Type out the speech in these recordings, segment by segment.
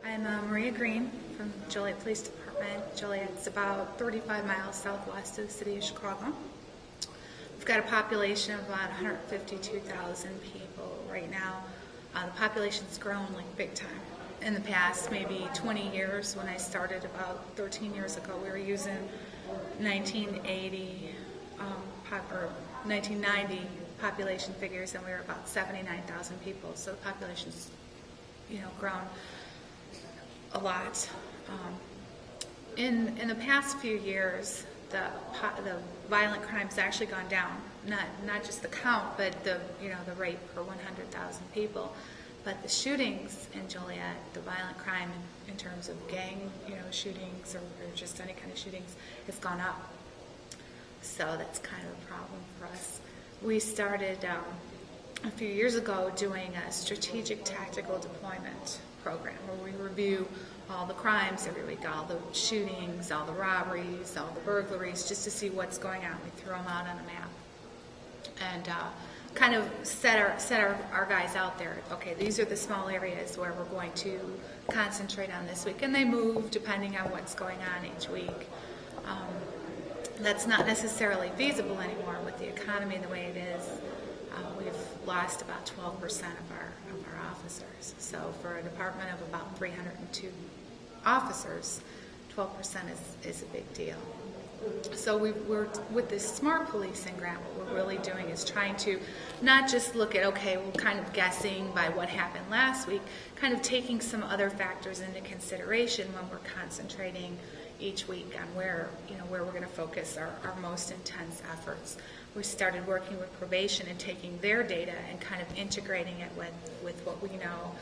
I'm Maria Green from Joliet Police Department. Joliet's about 35 miles southwest of the city of Chicago. We've got a population of about 152,000 people right now. The population's grown like big time. In the past maybe 20 years, when I started about 13 years ago, we were using 1980 or 1990 population figures, and we were about 79,000 people. So the population's grown a lot. In the past few years, the violent crime's actually gone down. Not just the count, but the rate per 100,000 people. But the shootings in Joliet, the violent crime in terms of gang shootings or just any kind of shootings, has gone up. So that's kind of a problem for us. We started a few years ago doing a strategic tactical deployment program where we review all the crimes every week, all the shootings, all the robberies, all the burglaries, just to see what's going on. We throw them out on a map and kind of set our guys out there. Okay, these are the small areas where we're going to concentrate on this week, and they move depending on what's going on each week. That's not necessarily feasible anymore with the economy the way it is. We've lost about 12% of our officers. So for a department of about 302 officers, 12% is a big deal. So we're with this smart policing grant, what we're really doing is trying to not just look at, okay, we're kind of guessing by what happened last week, kind of taking some other factors into consideration when we're concentrating each week on where we're going to focus our most intense efforts. We started working with probation and taking their data and kind of integrating it with what we know.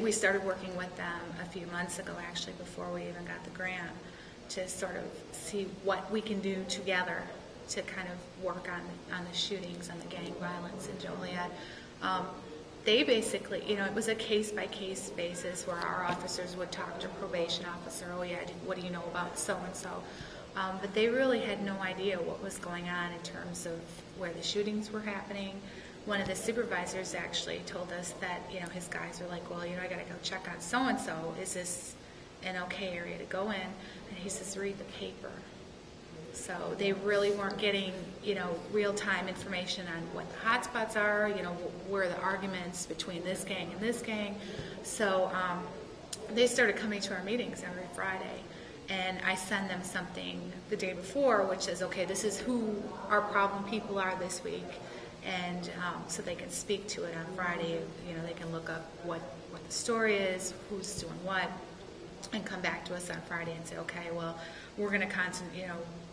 We started working with them a few months ago, actually, before we even got the grant, to sort of see what we can do together to kind of work on the shootings, on the gang violence in Joliet. They basically, it was a case-by-case basis where our officers would talk to a probation officer, oh yeah, what do you know about so-and-so? But they really had no idea what was going on in terms of where the shootings were happening. One of the supervisors actually told us that, his guys were like, well, I gotta go check on so-and-so. Is this an okay area to go in? And he says, read the paper. So they really weren't getting, real-time information on what the hotspots are, where are the arguments between this gang and this gang. So they started coming to our meetings every Friday, and I send them something the day before, which is, okay, this is who our problem people are this week, and so they can speak to it on Friday. They can look up what the story is, who's doing what, and come back to us on Friday and say, okay, well, we're going to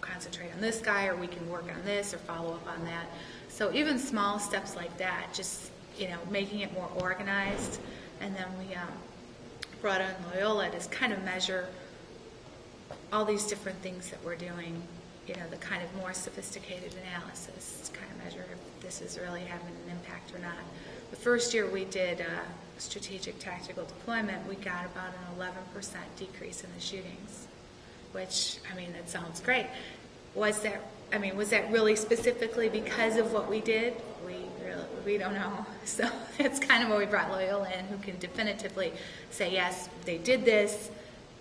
concentrate on this guy, or we can work on this or follow up on that. So even small steps like that, just making it more organized. And then we brought on Loyola to kind of measure all these different things that we're doing, the kind of more sophisticated analysis to kind of measure if this is really having an impact or not. The first year we did strategic tactical deployment, we got about an 11% decrease in the shootings, which, that sounds great. Was that really specifically because of what we did? We don't know. So that's kind of where we brought Loyola in, who can definitively say, yes, they did this,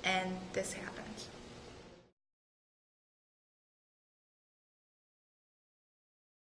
and this happened.